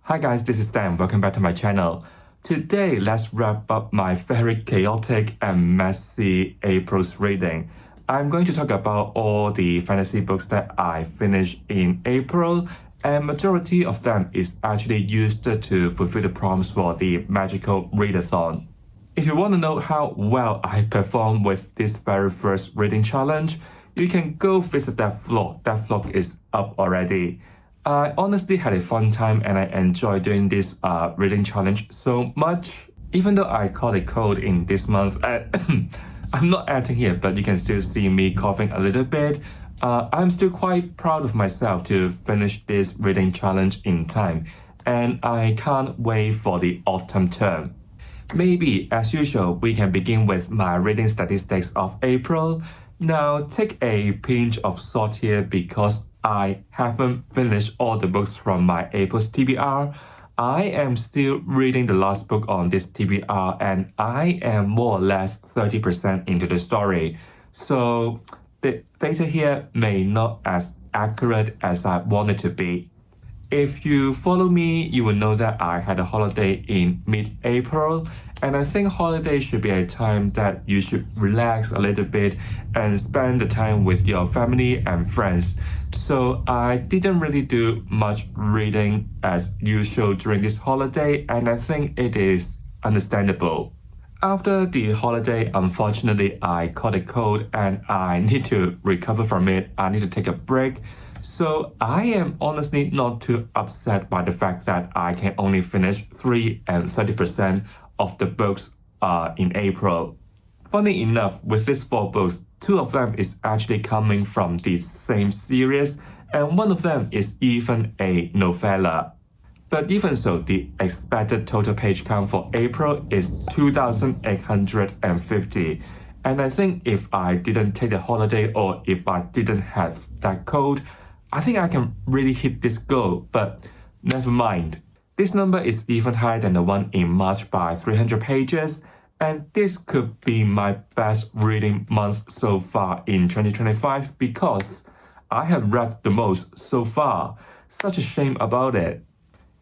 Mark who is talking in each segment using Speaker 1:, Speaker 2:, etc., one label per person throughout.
Speaker 1: Hi guys, this is Dan. Welcome back to my channel. Today, let's wrap up my very chaotic and messy April's reading. I'm going to talk about all the fantasy books that I finished in April, and majority of them is actually used to fulfill the prompts for the Magical Readathon. If you want to know how well I performed with this very first reading challenge, you can go visit that vlog. That vlog is up already. I honestly had a fun time and I enjoyed doing this reading challenge so much. Even though I caught a cold in this month, I'm not acting here, but you can still see me coughing a little bit. I'm still quite proud of myself to finish this reading challenge in time, and I can't wait for the autumn term. Maybe, as usual, we can begin with my reading statistics of April. Now, take a pinch of salt here because I haven't finished all the books from my April's TBR. I am still reading the last book on this TBR and I am more or less 30% into the story. So the data here may not as accurate as I want it to be. If you follow me, you will know that I had a holiday in mid-April, and I think holiday should be a time that you should relax a little bit and spend the time with your family and friends. So I didn't really do much reading as usual during this holiday, and I think it is understandable. After the holiday, unfortunately, I caught a cold and I need to recover from it. I need to take a break. So I am honestly not too upset by the fact that I can only finish 3 and 30% of the books in April. Funny enough, with these 4 books, 2 of them is actually coming from the same series, and one of them is even a novella. But even so, the expected total page count for April is 2,850. And I think if I didn't take the holiday or if I didn't have that cold, I think I can really hit this goal, but never mind. This number is even higher than the one in March by 300 pages, and this could be my best reading month so far in 2025 because I have read the most so far. Such a shame about it.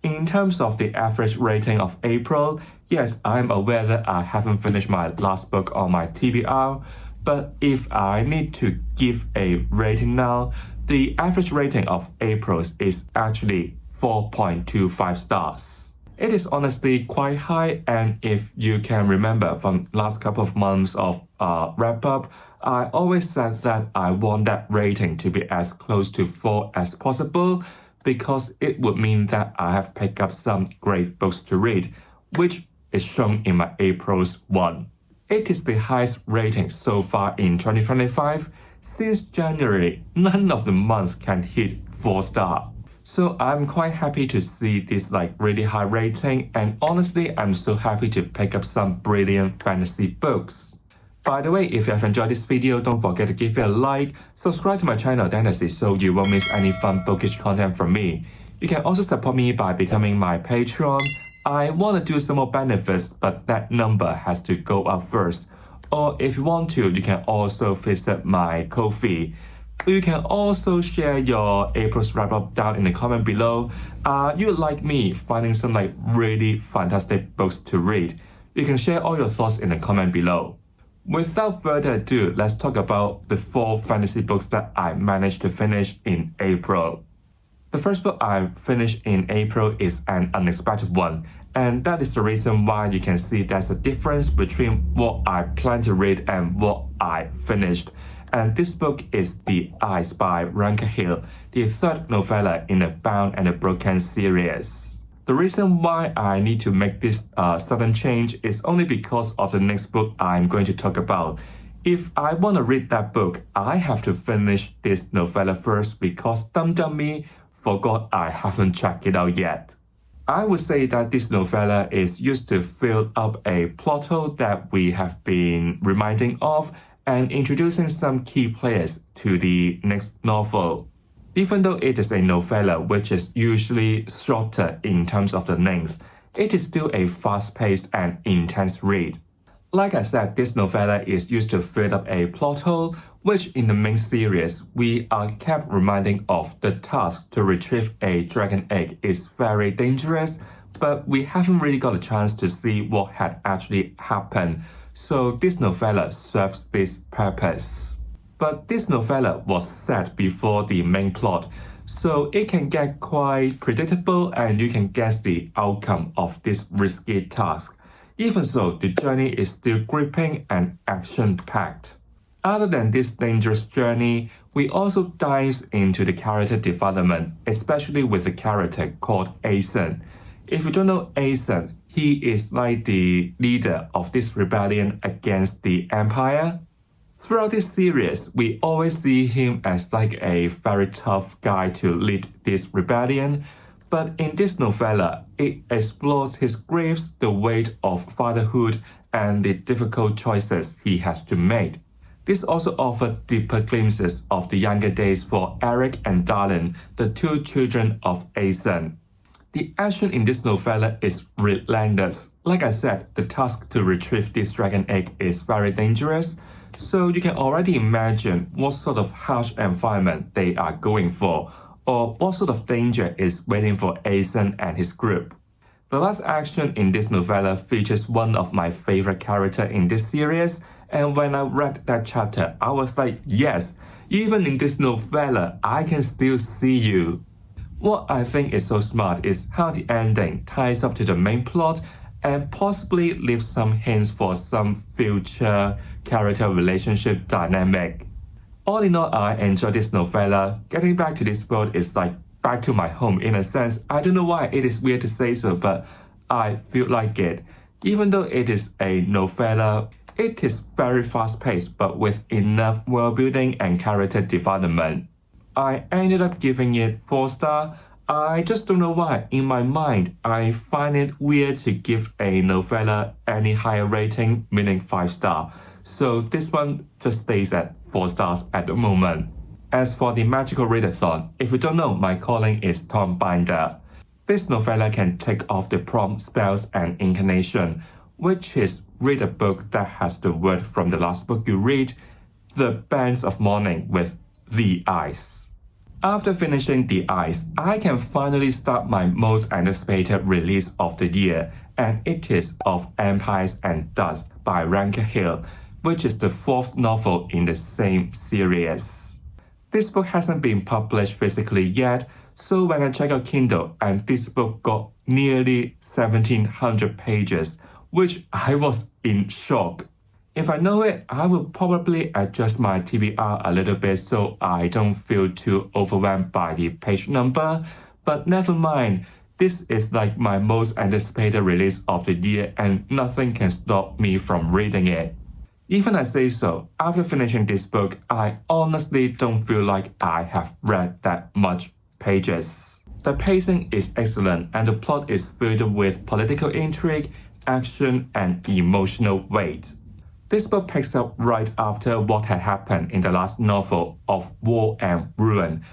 Speaker 1: In terms of the average rating of April, yes, I'm aware that I haven't finished my last book on my TBR, but if I need to give a rating now, the average rating of April's is actually 4.25 stars. It is honestly quite high, and if you can remember from last couple of months of wrap-up, I always said that I want that rating to be as close to 4 as possible because it would mean that I have picked up some great books to read, which is shown in my April's one. It is the highest rating so far in 2025. Since January, none of the months can hit 4 stars. So I'm quite happy to see this really high rating, and honestly, I'm so happy to pick up some brilliant fantasy books. By the way, if you have enjoyed this video, don't forget to give it a like, subscribe to my channel Dynasty so you won't miss any fun bookish content from me. You can also support me by becoming my Patreon. I want to do some more benefits, but that number has to go up first. Or if you want to, you can also visit my Ko-fi. You can also share your April's wrap-up down in the comment below. You like me finding some really fantastic books to read. You can share all your thoughts in the comment below. Without further ado, let's talk about the 4 fantasy books that I managed to finish in April. The first book I finished in April is an unexpected one, and that is the reason why you can see there's a difference between what I planned to read and what I finished. And this book is The Eyes by Ryan Cahill, the 3rd novella in the Bound and the Broken series. The reason why I need to make this sudden change is only because of the next book I'm going to talk about. If I want to read that book, I have to finish this novella first because me forgot I haven't checked it out yet. I would say that this novella is used to fill up a plot hole that we have been reminding of and introducing some key players to the next novel. Even though it is a novella which is usually shorter in terms of the length, it is still a fast-paced and intense read. Like I said, this novella is used to fill up a plot hole, which in the main series, we are kept reminding of the task to retrieve a dragon egg is very dangerous, but we haven't really got a chance to see what had actually happened. So this novella serves this purpose. But this novella was set before the main plot, so it can get quite predictable and you can guess the outcome of this risky task. Even so, the journey is still gripping and action-packed. Other than this dangerous journey, we also dive into the character development, especially with the character called Asen. If you don't know Asen, he is like the leader of this rebellion against the Empire. Throughout this series, we always see him as like a very tough guy to lead this rebellion. But in this novella, it explores his griefs, the weight of fatherhood, and the difficult choices he has to make. This also offers deeper glimpses of the younger days for Eric and Darlin, the two children of Asen. The action in this novella is relentless. Like I said, the task to retrieve this dragon egg is very dangerous, so you can already imagine what sort of harsh environment they are going for, or what sort of danger is waiting for Asen and his group. The last action in this novella features one of my favorite characters in this series, and when I read that chapter, I was like, yes, even in this novella, I can still see you. What I think is so smart is how the ending ties up to the main plot and possibly leaves some hints for some future character relationship dynamic. All in all, I enjoy this novella. Getting back to this world is like back to my home in a sense. I don't know why it is weird to say so, but I feel like it. Even though it is a novella, it is very fast-paced but with enough world building and character development. I ended up giving it 4 stars. I just don't know why. In my mind, I find it weird to give a novella any higher rating, meaning 5 stars. So this one just stays at 4 stars at the moment. As for the Magical Readathon, if you don't know, my calling is Tom Binder. This novella can take off the prompt spells and incarnation, which is read a book that has the word from the last book you read, The Bands of Morning with The Ice. After finishing The Ice, I can finally start my most anticipated release of the year, and it is Of Empires and Dust by Ryan Cahill, which is the 4th novel in the same series. This book hasn't been published physically yet, so when I check out Kindle, and this book got nearly 1700 pages, which I was in shock. If I know it, I will probably adjust my TBR a little bit so I don't feel too overwhelmed by the page number, but never mind, this is like my most anticipated release of the year and nothing can stop me from reading it. Even I say so, after finishing this book, I honestly don't feel like I have read that much pages. The pacing is excellent and the plot is filled with political intrigue, action, and emotional weight. This book picks up right after what had happened in the last novel of War and Ruin.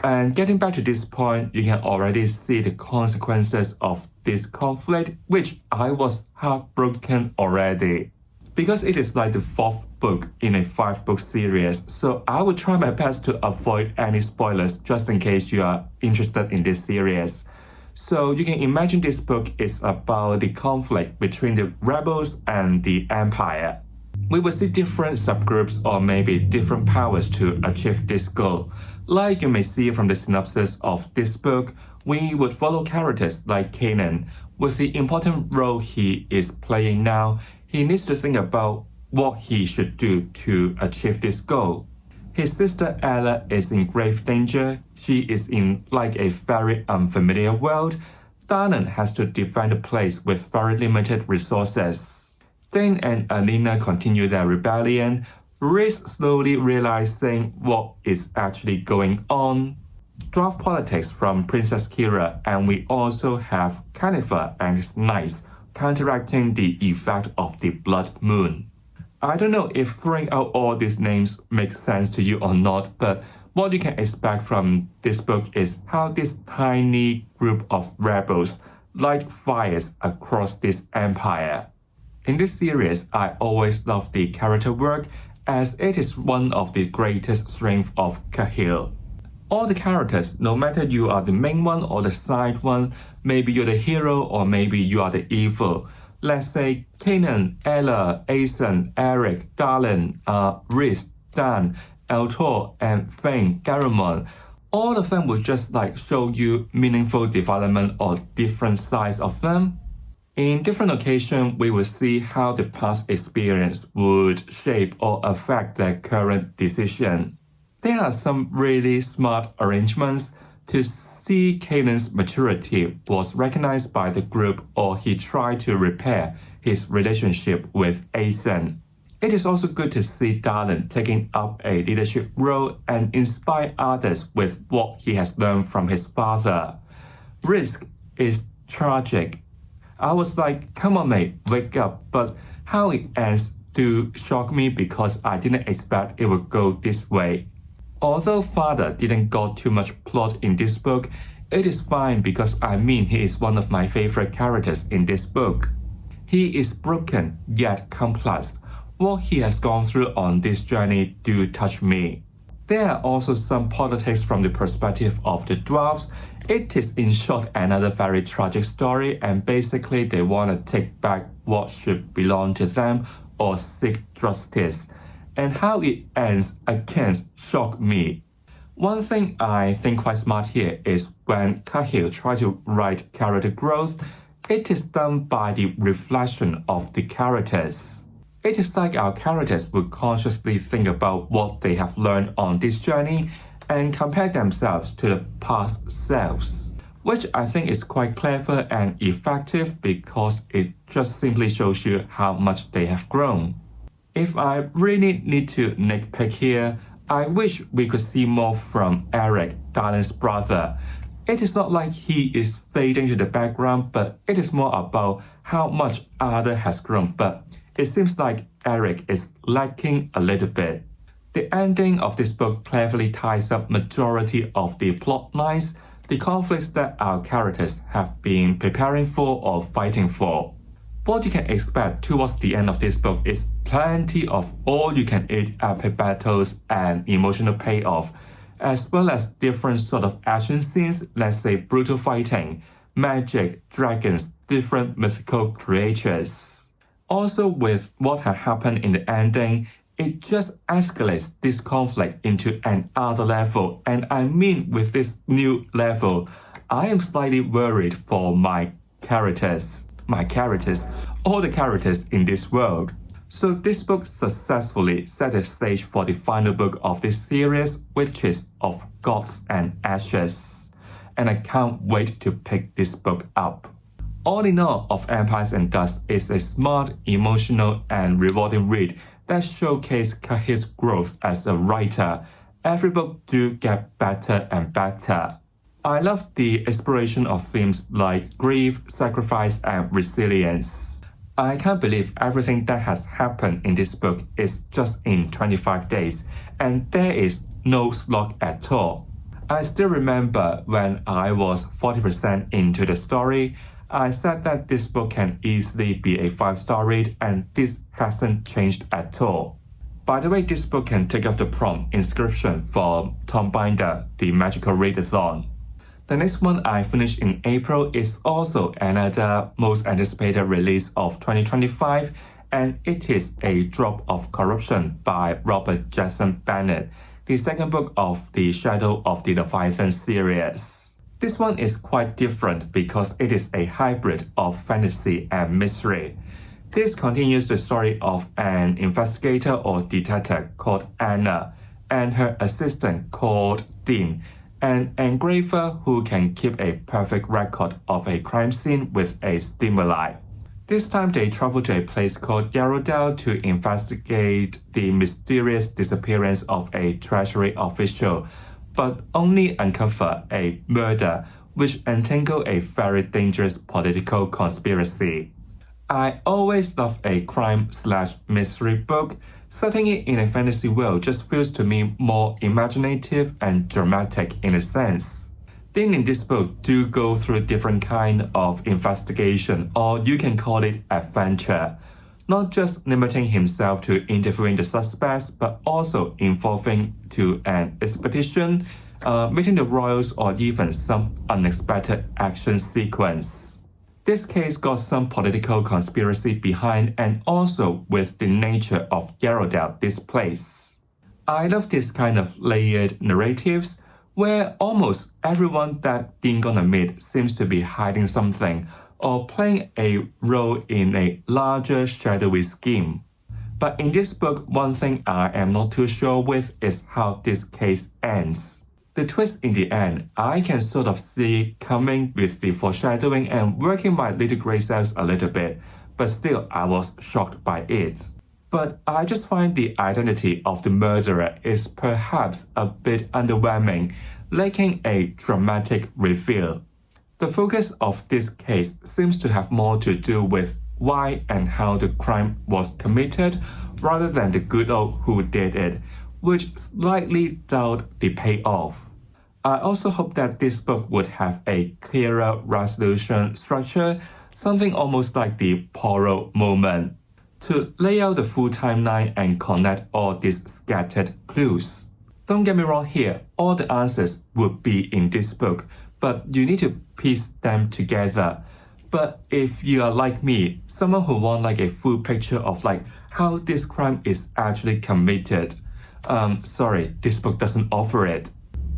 Speaker 1: And getting back to this point, you can already see the consequences of this conflict, which I was heartbroken already. Because it is like the 4th book in a 5-book series, so I will try my best to avoid any spoilers just in case you are interested in this series. So you can imagine this book is about the conflict between the rebels and the Empire. We will see different subgroups or maybe different powers to achieve this goal. Like you may see from the synopsis of this book, we would follow characters like Kanan. With the important role he is playing now, he needs to think about what he should do to achieve this goal. His sister Ella is in grave danger. She is in like a very unfamiliar world. Darlin has to defend the place with very limited resources. Dane and Alina continue their rebellion, Reese slowly realizing what is actually going on. Draft politics from Princess Kira, and we also have Khalifa and his knights counteracting the effect of the blood moon. I don't know if throwing out all these names makes sense to you or not, but what you can expect from this book is how this tiny group of rebels light fires across this empire. In this series, I always love the character work as it is one of the greatest strengths of Cahill. All the characters, no matter you are the main one or the side one, maybe you're the hero or maybe you are the evil. Let's say Kanan, Ella, Asen, Eric, Darlin, Rhys, Dan, Eltor, and Thane, Garamond. All of them will just show you meaningful development or different sides of them. In different occasions, we will see how the past experience would shape or affect their current decision. There are some really smart arrangements to see Kanan's maturity was recognized by the group or he tried to repair his relationship with Asen. It is also good to see Darlin taking up a leadership role and inspire others with what he has learned from his father. Risk is tragic. I was like, come on mate, wake up, but how it ends do shock me because I didn't expect it would go this way. Although father didn't got too much plot in this book, it is fine because he is one of my favorite characters in this book. He is broken yet complex. What he has gone through on this journey do touch me. There are also some politics from the perspective of the dwarves. It is in short another very tragic story and basically they want to take back what should belong to them or seek justice. And how it ends again shocked me. One thing I think quite smart here is when Cahill tries to write character growth, it is done by the reflection of the characters. It is like our characters would consciously think about what they have learned on this journey and compare themselves to the past selves, which I think is quite clever and effective because it just simply shows you how much they have grown. If I really need to nitpick here, I wish we could see more from Eric, Darlin's brother. It is not like he is fading to the background, but it is more about how much Ada has grown, but it seems like Eric is lacking a little bit. The ending of this book cleverly ties up majority of the plot lines, the conflicts that our characters have been preparing for or fighting for. What you can expect towards the end of this book is plenty of all-you-can-eat epic battles and emotional payoff, as well as different sort of action scenes, let's say brutal fighting, magic, dragons, different mythical creatures. Also with what had happened in the ending, it just escalates this conflict into another level, and with this new level, I am slightly worried for my characters, all the characters in this world. So this book successfully set the stage for the final book of this series, which is Of Gods and Ashes. And I can't wait to pick this book up. All in all, Of Empires and Dust is a smart, emotional, and rewarding read that showcases Cahill's growth as a writer. Every book do get better and better. I love the exploration of themes like grief, sacrifice, and resilience. I can't believe everything that has happened in this book is just in 25 days, and there is no slog at all. I still remember when I was 40% into the story, I said that this book can easily be a 5-star read, and this hasn't changed at all. By the way, this book can take off the prompt inscription from Tom Binder, the Magical Readathon. The next one I finished in April is also another most anticipated release of 2025, and it is A Drop of Corruption by Robert Jackson Bennett, the second book of the Shadow of the Leviathan series. This one is quite different because it is a hybrid of fantasy and mystery. This continues the story of an investigator or detective called Anna and her assistant called Dean, an engraver who can keep a perfect record of a crime scene with a stimuli. This time they travel to a place called Yarrow to investigate the mysterious disappearance of a treasury official, but only uncover a murder which entangle a very dangerous political conspiracy. I always love a crime/mystery book. Setting it in a fantasy world just feels to me more imaginative and dramatic in a sense. Dean in this book do go through different kind of investigation, or you can call it adventure. not just limiting himself to interviewing the suspects, but also involving to an expedition, meeting the royals, or even some unexpected action sequence. This case got some political conspiracy behind and also with the nature of Geraldale displays. I love this kind of layered narratives where almost everyone that Dean gonna meet seems to be hiding something or playing a role in a larger shadowy scheme. But in this book, one thing I am not too sure with is how this case ends. The twist in the end, I can sort of see coming with the foreshadowing and working my little grey cells a little bit, but still I was shocked by it. But I just find the identity of the murderer is perhaps a bit underwhelming, lacking a dramatic reveal. The focus of this case seems to have more to do with why and how the crime was committed rather than the good old who did it, which slightly doubt the payoff. I also hope that this book would have a clearer resolution structure, something almost like the Poirot moment, to lay out the full timeline and connect all these scattered clues. Don't get me wrong here, all the answers would be in this book, but you need to piece them together. But if you are like me, someone who wants like a full picture of like how this crime is actually committed, sorry, this book doesn't offer it.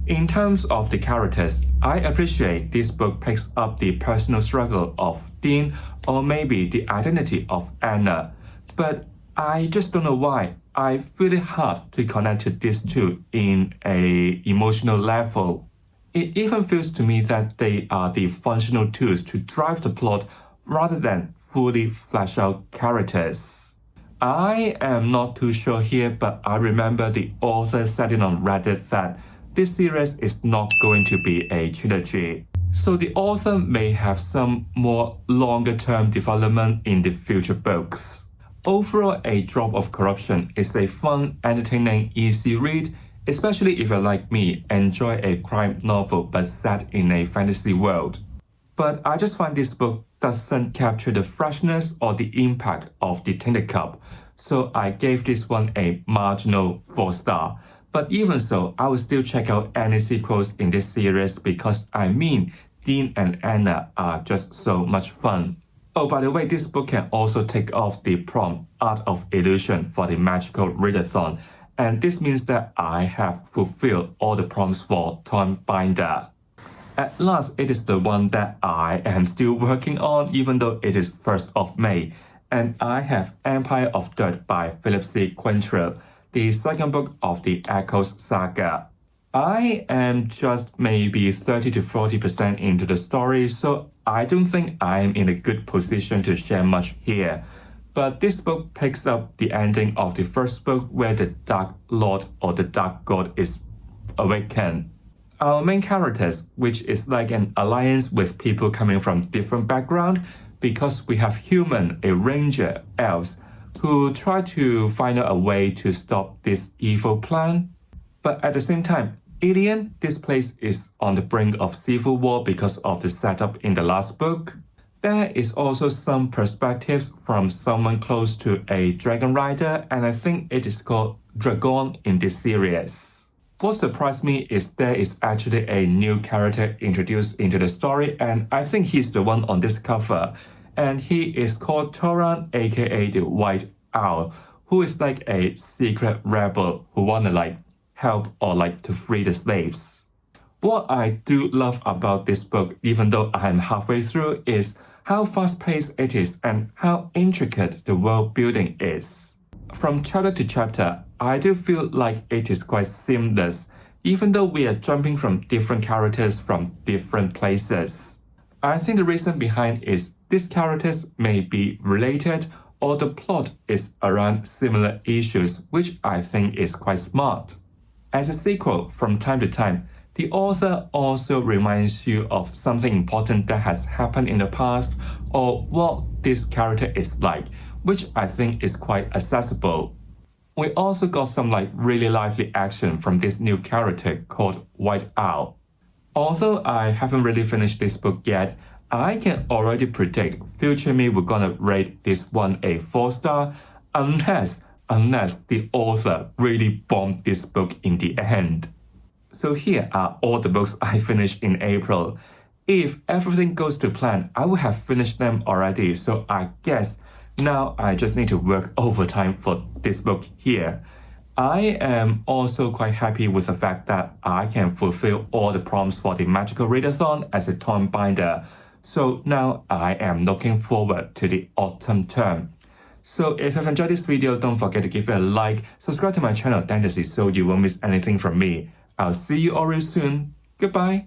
Speaker 1: In terms of the characters, I appreciate this book picks up the personal struggle of Dean or maybe the identity of Anna, but I just don't know why. I feel it hard to connect to these two in a emotional level. It even feels to me that they are the functional tools to drive the plot rather than fully flesh out characters. I am not too sure here, but I remember the author said it on Reddit that this series is not going to be a trilogy. So the author may have some more longer-term development in the future books. Overall, A Drop of Corruption is a fun, entertaining, easy read, especially if you like me, enjoy a crime novel but set in a fantasy world. But I just find this book doesn't capture the freshness or the impact of the Tinted Cup, so I gave this one a marginal 4-star. But even so, I will still check out any sequels in this series because I mean, Dean and Anna are just so much fun. Oh, by the way, this book can also take off the prompt Art of Illusion for the Magical Readathon, and this means that I have fulfilled all the prompts for Tom Binder. At last, it is the one that I am still working on even though it is 1st of May, and I have Empire of Dirt by Philip C. Quaintrell, the second book of the Echoes saga. I am just maybe 30 to 40% into the story, so I don't think I am in a good position to share much here. But this book picks up the ending of the first book where the Dark Lord or the Dark God is awakened. Our main characters, which is like an alliance with people coming from different backgrounds, because we have human, a ranger, elves, who try to find out a way to stop this evil plan. But at the same time, alien, this place is on the brink of civil war because of the setup in the last book. There is also some perspectives from someone close to a dragon rider, and I think it is called Dragon in this series. What surprised me is there is actually a new character introduced into the story, and I think he's the one on this cover. And he is called Toran, aka the White Owl, who is like a secret rebel who wanna like help or like to free the slaves. What I do love about this book, even though I am halfway through, is how fast-paced it is and how intricate the world building is. From chapter to chapter, I do feel like it is quite seamless, even though we are jumping from different characters from different places. I think the reason behind is these characters may be related or the plot is around similar issues, which I think is quite smart. As a sequel, from time to time, the author also reminds you of something important that has happened in the past or what this character is like, which I think is quite accessible. We also got some like really lively action from this new character called White Owl. Although I haven't really finished this book yet, I can already predict future me we're gonna rate this one a 4-star unless the author really bombed this book in the end. So here are all the books I finished in April. If everything goes to plan, I will have finished them already, so I guess now I just need to work overtime for this book here. I am also quite happy with the fact that I can fulfill all the prompts for the Magical Readathon as a torn binder. So now I am looking forward to the autumn term. So if you've enjoyed this video, don't forget to give it a like, subscribe to my channel Fantasy so you won't miss anything from me. I'll see you all real soon. Goodbye.